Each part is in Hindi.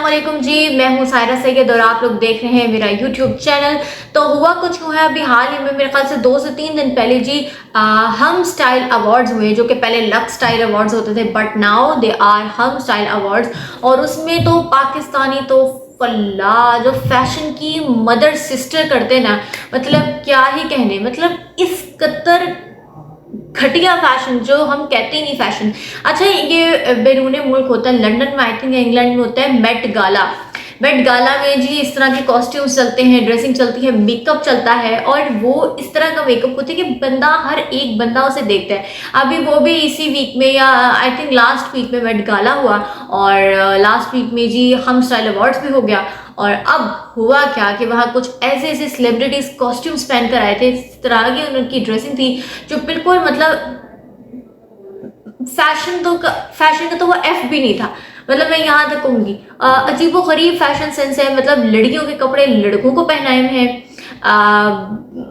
अस्सलामुअलैकुम जी, मैं हूँ सायरा सैयद और आप लोग देख रहे हैं मेरा यूट्यूब चैनल। तो हुआ कुछ यूँ है, अभी हाल ही में मेरे ख्याल से 2 से 3 दिन पहले जी हम स्टाइल अवार्ड्स हुए, जो कि पहले लक्स स्टाइल अवार्ड्स होते थे बट नाउ दे आर हम स्टाइल अवार्ड्स। और उसमें तो पाकिस्तानी तो फल्ला जो फैशन की मदर सिस्टर करते ना, मतलब क्या ही कहने, मतलब इस कतर घटिया फैशन जो हम कहते ही नहीं फैशन। अच्छा, ये बैरून मुल्क होता है, लंदन में आई थिंक, इंग्लैंड में होता है मेट गाला। मेट गाला में जी इस तरह के कॉस्ट्यूम्स चलते हैं, ड्रेसिंग चलती है, मेकअप चलता है और वो इस तरह का मेकअप होता है कि बंदा, हर एक बंदा उसे देखता है। अभी वो भी इसी वीक में या आई थिंक लास्ट वीक में मेट गाला हुआ और लास्ट वीक में जी हम स्टाइल अवार्ड्स भी हो गया। और अब हुआ क्या कि वहाँ कुछ ऐसे ऐसे सेलिब्रिटीज कॉस्ट्यूम्स पहनकर आए थे, इस तरह की उनकी ड्रेसिंग थी जो बिल्कुल मतलब फैशन का तो वो एफ भी नहीं था। मतलब मैं यहाँ तक कहूँगी अजीबो गरीब फैशन सेंस है। मतलब लड़कियों के कपड़े लड़कों को पहनाए हुए हैं।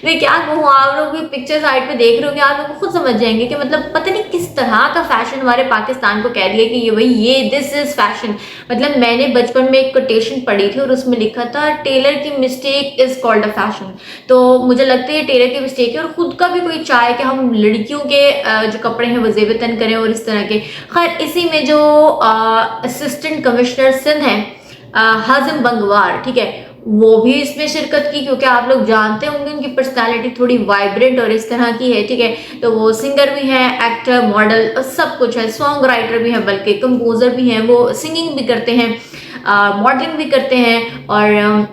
मैं क्या कहूँ, आप लोग भी पिक्चर साइड पे देख रहे होंगे, आप लोग खुद समझ जाएंगे कि मतलब पता नहीं किस तरह का फैशन हमारे पाकिस्तान को कह दिया कि ये भाई ये दिस इज फैशन। मतलब मैंने बचपन में एक कोटेशन पढ़ी थी और उसमें लिखा था टेलर की mistake is called a fashion. तो मुझे लगता है टेलर की मिस्टेक है और खुद का भी कोई चाहे कि हम लड़कियों के जो कपड़े हैं वो जेबतन करें और इस तरह के। खैर, इसी में जो असिस्टेंट कमिश्नर सिंध हैं हाजिम बंगवार, ठीक है, वो भी इसमें शिरकत की, क्योंकि आप लोग जानते होंगे उनकी पर्सनालिटी थोड़ी वाइब्रेंट और इस तरह की है, ठीक है। तो वो सिंगर भी हैं, एक्टर, मॉडल, सब कुछ है, सॉन्ग राइटर भी हैं, बल्कि कंपोजर भी हैं, वो सिंगिंग भी करते हैं, मॉडलिंग भी करते हैं और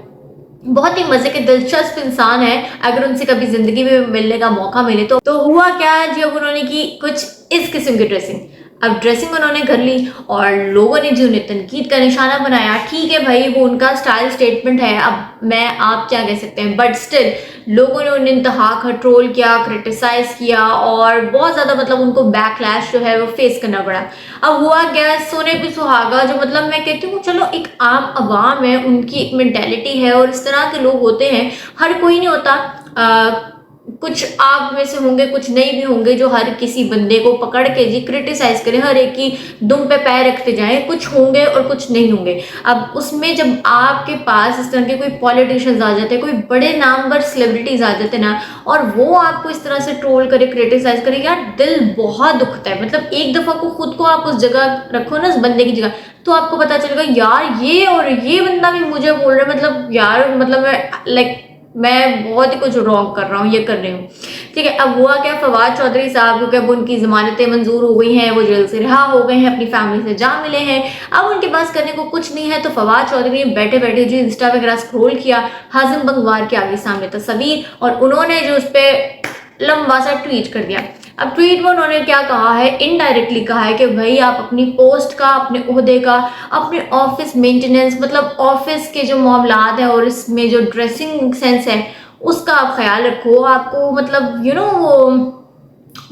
बहुत ही मजे के दिलचस्प इंसान है। अगर उनसे कभी जिंदगी में मिलने का मौका मिले तो हुआ क्या जी, अब उन्होंने की कुछ इस किस्म की ड्रेसिंग। अब ड्रेसिंग उन्होंने कर ली और लोगों ने जी उन्हें तनकीद का निशाना बनाया। ठीक है भाई, वो उनका स्टाइल स्टेटमेंट है, अब मैं आप क्या कह सकते हैं, बट स्टिल लोगों ने उन्हें इंतहा का ट्रोल किया, क्रिटिसाइज किया और बहुत ज्यादा मतलब उनको बैकलैश जो है वो फेस करना पड़ा। अब हुआ क्या, सोने पे सुहागा, जो मतलब मैं कहती हूँ चलो एक आम आवाम है, उनकी एक मेंटेलिटी है और इस तरह के लोग होते हैं, हर कोई नहीं होता। कुछ आप में से होंगे, कुछ नहीं भी होंगे, जो हर किसी बंदे को पकड़ के जी क्रिटिसाइज करें, हर एक की दुम पे पैर रखते जाएं। कुछ होंगे और कुछ नहीं होंगे। अब उसमें जब आपके पास इस तरह के कोई पॉलिटिशियंस आ जाते हैं, कोई बड़े नामवर सेलिब्रिटीज आ जाते हैं ना, और वो आपको इस तरह से ट्रोल करे, क्रिटिसाइज करे, यार दिल बहुत दुखता है। मतलब एक दफा को खुद को आप उस जगह रखो ना, उस बंदे की जगह, तो आपको पता चलेगा यार ये और ये बंदा भी मुझे बोल रहा है, मतलब यार मतलब मैं बहुत ही कुछ रॉन्ग कर रहा हूँ, ये कर रही हूँ, ठीक है। अब हुआ क्या, फवाद चौधरी साहब, क्योंकि अब उनकी जमानतें मंजूर हो गई हैं, वो जेल से रिहा हो गए हैं, अपनी फैमिली से जा मिले हैं, अब उनके पास करने को कुछ नहीं है। तो फवाद चौधरी ने बैठे बैठे जी इंस्टा वगैरह स्क्रॉल किया, हाजिम बंगवार के आगे सामने तस्वीर, और उन्होंने जो उस पर लंबा सा ट्वीट कर दिया। अब ट्वीट में उन्होंने क्या कहा है, इनडायरेक्टली कहा है कि भाई आप अपनी पोस्ट का, अपने ओहदे का, अपने ऑफिस मेंटेनेंस, मतलब ऑफिस के जो मामलात है और इसमें जो ड्रेसिंग सेंस है उसका आप ख्याल रखो। आपको मतलब वो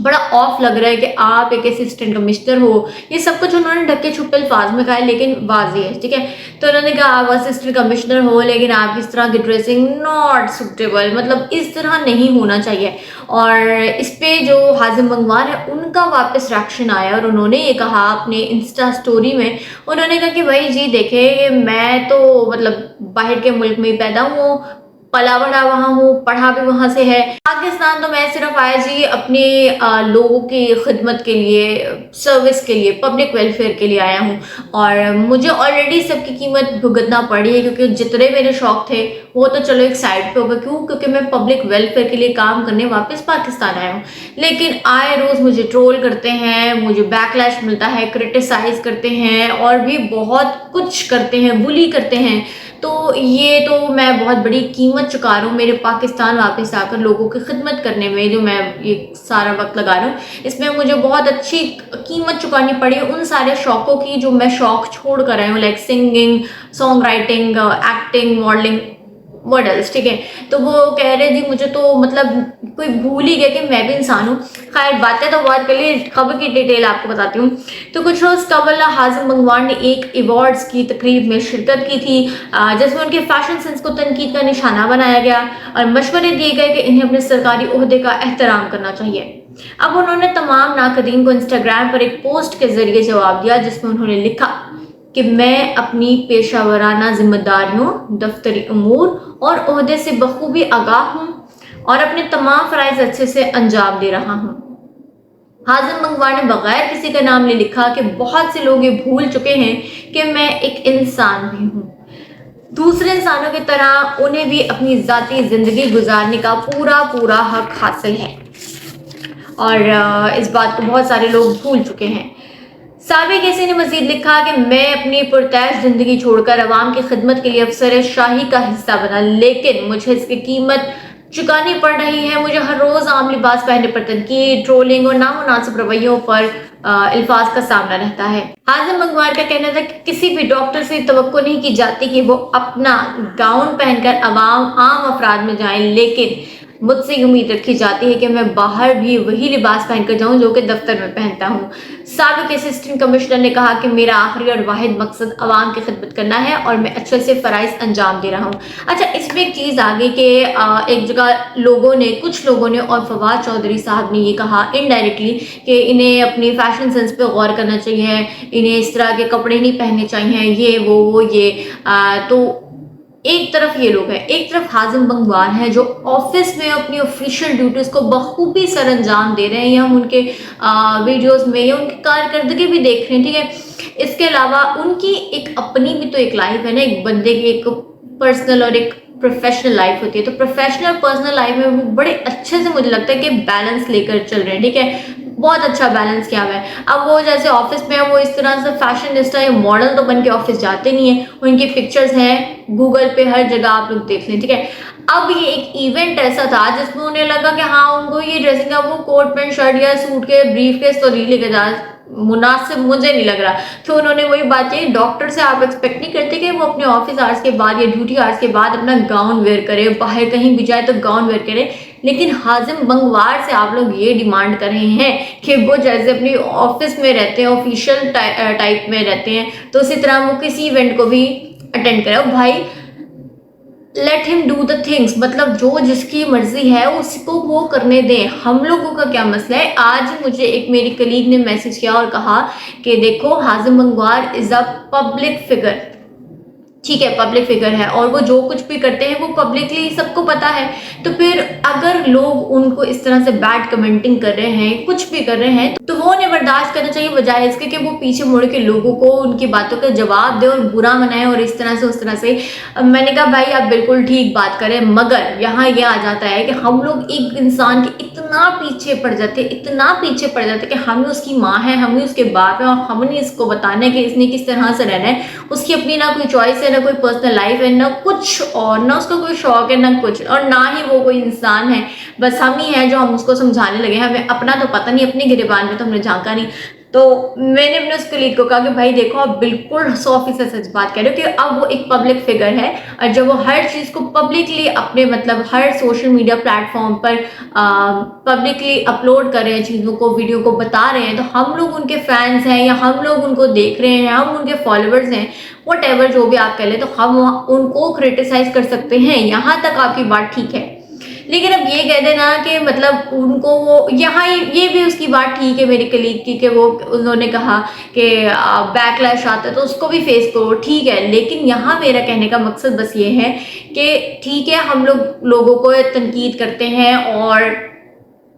बड़ा ऑफ लग रहा है कि आप एक असिस्टेंट कमिश्नर हो। ये सब कुछ उन्होंने ढके छुपे अल्फाज में कहा है, लेकिन वाजी है, ठीक है। तो उन्होंने कहा आप असिस्टेंट कमिश्नर हो लेकिन आप इस तरह की ड्रेसिंग नॉट सुटेबल, मतलब इस तरह नहीं होना चाहिए। और इस पे जो हाजिम बंगवार है उनका वापस रिएक्शन आया और उन्होंने ये कहा अपने इंस्टा स्टोरी में, उन्होंने कहा कि भाई जी देखे, मैं तो मतलब बाहर के मुल्क में ही पैदा हूँ, पला बड़ा वहाँ हूँ, पढ़ा भी वहाँ से है। पाकिस्तान तो मैं सिर्फ आया जी अपने लोगों की खिदमत के लिए, सर्विस के लिए, पब्लिक वेलफेयर के लिए आया हूँ और मुझे ऑलरेडी सबकी कीमत भुगतना पड़ी है, क्योंकि जितने मेरे शौक थे वो तो चलो एक साइड पे होगा। क्यों? क्योंकि मैं पब्लिक वेलफेयर के लिए काम करने वापस पाकिस्तान आया हूँ। लेकिन आए रोज मुझे ट्रोल करते हैं, मुझे बैकलैश मिलता है, क्रिटिसाइज करते हैं और भी बहुत कुछ करते हैं, बुली करते हैं। तो ये तो मैं बहुत बड़ी कीमत चुका रहा हूँ मेरे पाकिस्तान वापस आकर लोगों की खिदमत करने में, जो मैं ये सारा वक्त लगा रहा हूँ इसमें मुझे बहुत अच्छी कीमत चुकानी पड़ी उन सारे शौकों की जो मैं शौक छोड़ कर आया हूँ, like singing, song writing, acting, modelling, models, ठीक है। तो वो कह रहे जी मुझे तो मतलब कोई भूल ही गया कि मैं भी इंसान हूँ। खैर, बातें तो बहुत कर ली, खबर की डिटेल आपको बताती हूँ। तो कुछ रोज कबल हाजिम बंगवार ने एक अवार्ड्स की तकरीब में शिरकत की थी, जिसमें उनके फैशन सेंस को तनकीद का निशाना बनाया गया और मशवरे दिए गए कि इन्हें अपने सरकारी ओहदे का एहतराम करना चाहिए। अब उन्होंने तमाम नाकदीन को इंस्टाग्राम पर एक पोस्ट के जरिए जवाब दिया, जिसमें उन्होंने लिखा कि मैं अपनी पेशावराना जिम्मेदारियों, दफ्तरी उमूर और ओहदे से बखूबी आगाह हूँ और अपने तमाम फ़राइज़ अच्छे से अंजाम दे रहा हूँ। हाज़िम बंगवार ने बगैर किसी का नाम ले लिखा कि बहुत से लोग ये भूल चुके हैं कि मैं एक इंसान भी हूँ। दूसरे इंसानों की तरह उन्हें भी अपनी ज़ाती ज़िंदगी गुजारने का पूरा हक हासिल है और इस बात को बहुत सारे लोग भूल चुके हैं। साबिक एसी ने मजीद लिखा कि मैं अपनी पुरतैश ज़िंदगी छोड़कर अवाम की खिदमत के लिए अफसर शाही का हिस्सा बना, लेकिन मुझे इसकी कीमत चुकानी पड़ रही है। मुझे हर रोज़ आम लिबास पहनने पर तनकीद, ट्रोलिंग और नामुनासिब रवैयों पर अल्फाज का सामना रहता है। हाज़िम बंगवार का कहना था कि किसी भी डॉक्टर से तवक्को नहीं की जाती कि वो अपना गाउन पहनकर आम अफराद में जाएं, लेकिन मुझसे ये उम्मीद रखी जाती है कि मैं बाहर भी वही लिबास पहनकर जाऊं जो कि दफ्तर में पहनता हूं। साबिक असिस्टेंट कमिश्नर ने कहा कि मेरा आखिरी और वाहिद मकसद अवाम की खिदमत करना है और मैं अच्छे से फ़राइज़ अंजाम दे रहा हूँ। अच्छा, इसमें एक चीज़ आ गई कि एक जगह कुछ लोगों ने और फवाद चौधरी साहब ने ये कहा इनडायरेक्टली कि इन्हें अपनी फैशन सेंस पे गौर करना चाहिए, इन्हें इस तरह के कपड़े नहीं पहनने चाहिए, ये वो ये तो एक तरफ ये लोग हैं, एक तरफ हाज़िम बंगवार हैं जो ऑफिस में अपनी ऑफिशियल ड्यूटीज़ को बखूबी सर अंजाम दे रहे हैं। या हम उनके वीडियोस में या उनकी कारकर्दगी भी देख रहे हैं, ठीक है। इसके अलावा उनकी एक अपनी भी तो एक लाइफ है ना, एक बंदे की एक पर्सनल और एक प्रोफेशनल लाइफ होती है। तो प्रोफेशनल पर्सनल लाइफ में वो बड़े अच्छे से मुझे लगता है कि बैलेंस लेकर चल रहे हैं, ठीक है। बहुत अच्छा बैलेंस किया हुआ है। अब वो जैसे ऑफिस में है वो इस तरह से फैशनिस्टा या मॉडल तो बन के ऑफिस जाते नहीं है, उनकी पिक्चर्स हैं गूगल पे हर जगह आप लोग देख लें, ठीक है। अब ये एक इवेंट ऐसा था जिसमें उन्हें लगा कि हाँ उनको ये ड्रेसिंग का वो कोट पैंट शर्ट या सूट के ब्रीफ केस तो नहीं लेके जा मुनासिब मुझे नहीं लग रहा। तो उन्होंने वही बात की, डॉक्टर से आप एक्सपेक्ट नहीं करते कि वो अपने ऑफिस आवर्स के बाद या ड्यूटी आवर्स के बाद अपना गाउन वेयर करे, बाहर कहीं भी जाए तो गाउन वेयर करे। लेकिन हाज़िम बंगवार से आप लोग ये डिमांड कर रहे हैं कि वो जैसे अपनी ऑफिस में रहते हैं, ऑफिशियल टाइप में रहते हैं, तो उसी तरह वो किसी इवेंट को भी अटेंड करें। भाई let him do the things, मतलब जो जिसकी मर्जी है उसको वो करने दें, हम लोगों का क्या मसला है। आज मुझे एक मेरी कलीग ने मैसेज किया और कहा कि देखो Hazim Bangwar is a public figure, ठीक है, पब्लिक फिगर है और वो जो कुछ भी करते हैं वो पब्लिकली सबको पता है। तो फिर अगर लोग उनको इस तरह से बैड कमेंटिंग कर रहे हैं, कुछ भी कर रहे हैं, तो वो उन्हें बर्दाश्त करना चाहिए, बजाय इसके कि वो पीछे मुड़ के लोगों को उनकी बातों का जवाब दे और बुरा मनाए और इस तरह से उस तरह से। मैंने कहा भाई आप बिल्कुल ठीक बात करें, मगर यहाँ ये आ जाता है कि हम लोग एक इंसान के इतना पीछे पड़ जाते, इतना पीछे पड़ जाते कि हमें उसकी माँ है, हमें उसके बाप है और हमने इसको बताना है कि इसने किस तरह से रहना है। उसकी अपनी ना कोई चॉइस है, ना कोई पर्सनल लाइफ है, ना कुछ और, ना उसका कोई शौक है, ना कुछ, और ना ही वो कोई इंसान है। बस हम ही हैं जो हम उसको समझाने लगे हैं, हमें अपना तो पता नहीं, अपनी गिरबान में तो हमने झांका नहीं। तो मैंने अपने उस कलीग को कहा कि भाई देखो आप बिल्कुल 100% सच बात कह रहे हो कि अब वो एक पब्लिक फिगर है और जब वो हर चीज़ को पब्लिकली अपने मतलब हर सोशल मीडिया प्लेटफॉर्म पर पब्लिकली अपलोड कर रहे हैं, चीज़ों को, वीडियो को बता रहे हैं, तो हम लोग उनके फैंस हैं या हम लोग उनको देख रहे हैं, हम उनके फॉलोअर्स हैं, वट जो भी आप कह लें, तो हम उनको क्रिटिसाइज कर सकते हैं, यहाँ तक आपकी बात ठीक है। लेकिन अब ये कह देना कि मतलब उनको वो यहाँ ये भी उसकी बात ठीक है मेरी कलीग की कि वो उन्होंने कहा कि बैकलैश आता है तो उसको भी फेस करो, ठीक है। लेकिन यहाँ मेरा कहने का मकसद बस ये है कि ठीक है हम लोगों को तनकीद करते हैं और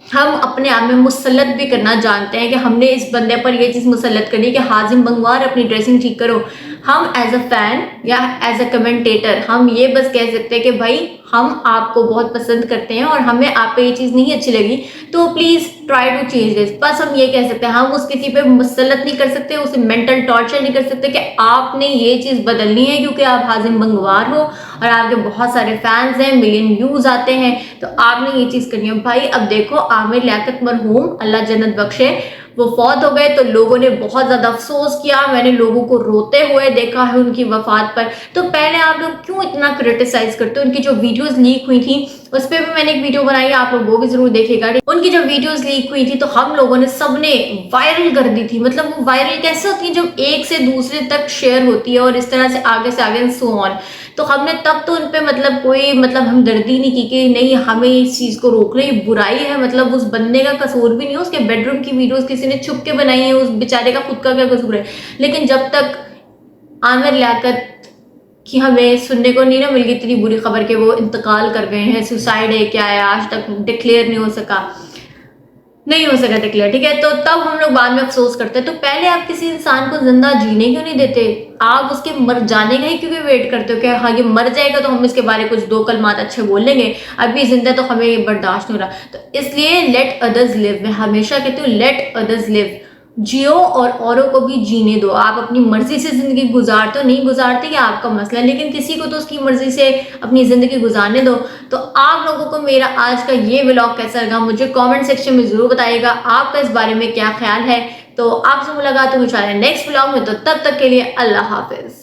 हम अपने आप में मुसल्लत भी करना जानते हैं कि हमने इस बंदे पर यह चीज़ मुसल्लत करनी है कि हाज़िम बंगवार अपनी ड्रेसिंग ठीक करो। हम एज अ फैन या एज अ कमेंटेटर हम ये बस कह सकते हैं कि भाई हम आपको बहुत पसंद करते हैं और हमें आप पे ये चीज़ नहीं अच्छी लगी तो please try to change this. बस हम ये कह सकते हैं, हम उस किसी पे मुसल्लत नहीं कर सकते, उसे मेंटल टॉर्चर नहीं कर सकते कि आपने ये चीज़ बदलनी है क्योंकि आप हाज़िम बंगवार हो और आपके बहुत सारे फैंस हैं, मिलियन व्यूज़ आते हैं, तो आपने ये चीज़ करनी है। भाई अब देखो आमिर लियाकत मरहूम अल्लाह जन्नत बख्शे, वो फौत हो गए तो लोगों ने बहुत ज़्यादा अफसोस किया, मैंने लोगों को रोते हुए देखा है उनकी वफात पर। तो पहले आप लोग क्यों इतना क्रिटिसाइज करते हो? उनकी जो वीडियोस लीक हुई थी उस पर भी मैंने एक वीडियो बनाई है, आप लोग वो भी जरूर देखिएगा। उनकी जब वीडियोस लीक हुई थी तो हम लोगों ने सबने वायरल कर दी थी। मतलब वो वायरल कैसे होती है, जब एक से दूसरे तक शेयर होती है और इस तरह से आगे सो ऑन। तो हमने तब तो उन पे मतलब कोई मतलब हमदर्दी नहीं की कि नहीं हमें इस चीज़ को रोकना, ये बुराई है, मतलब उस बंदे का कसूर भी नहीं है, उसके बेडरूम की वीडियोस किसी ने छुप के बनाई है, उस बेचारे का खुद का क्या कसूर है। लेकिन जब तक आमिर लियाकत कि हमें सुनने को नहीं ना मिल गई इतनी बुरी खबर कि वो इंतकाल कर गए हैं, सुसाइड है क्या है, आज तक डिक्लेयर नहीं हो सका डिक्लेयर, ठीक है। तो तब हम लोग बाद में अफसोस करते हैं। तो पहले आप किसी इंसान को जिंदा जीने क्यों नहीं देते? आप उसके मर जाने का ही क्यों वेट करते हो कि हाँ ये मर जाएगा तो हम इसके बारे में कुछ दो कलमात अच्छे बोल लेंगे, अभी जिंदा तो हमें ये बर्दाश्त नहीं हो रहा। तो इसलिए लेट अदर्स लिव, मैं हमेशा कहती हूँ लेट अदर्स लिव, जियो और औरों को भी जीने दो। आप अपनी मर्जी से जिंदगी गुजारते हो नहीं गुजारते ये आपका मसला है, लेकिन किसी को तो उसकी मर्जी से अपनी जिंदगी गुजारने दो। तो आप लोगों को मेरा आज का ये व्लॉग कैसा लगा मुझे कमेंट सेक्शन में जरूर बताइएगा, आपका इस बारे में क्या ख्याल है। तो आपसे मुलाकात होगी इंशाल्लाह नेक्स्ट व्लॉग में, तो तब तक के लिए अल्लाह हाफिज।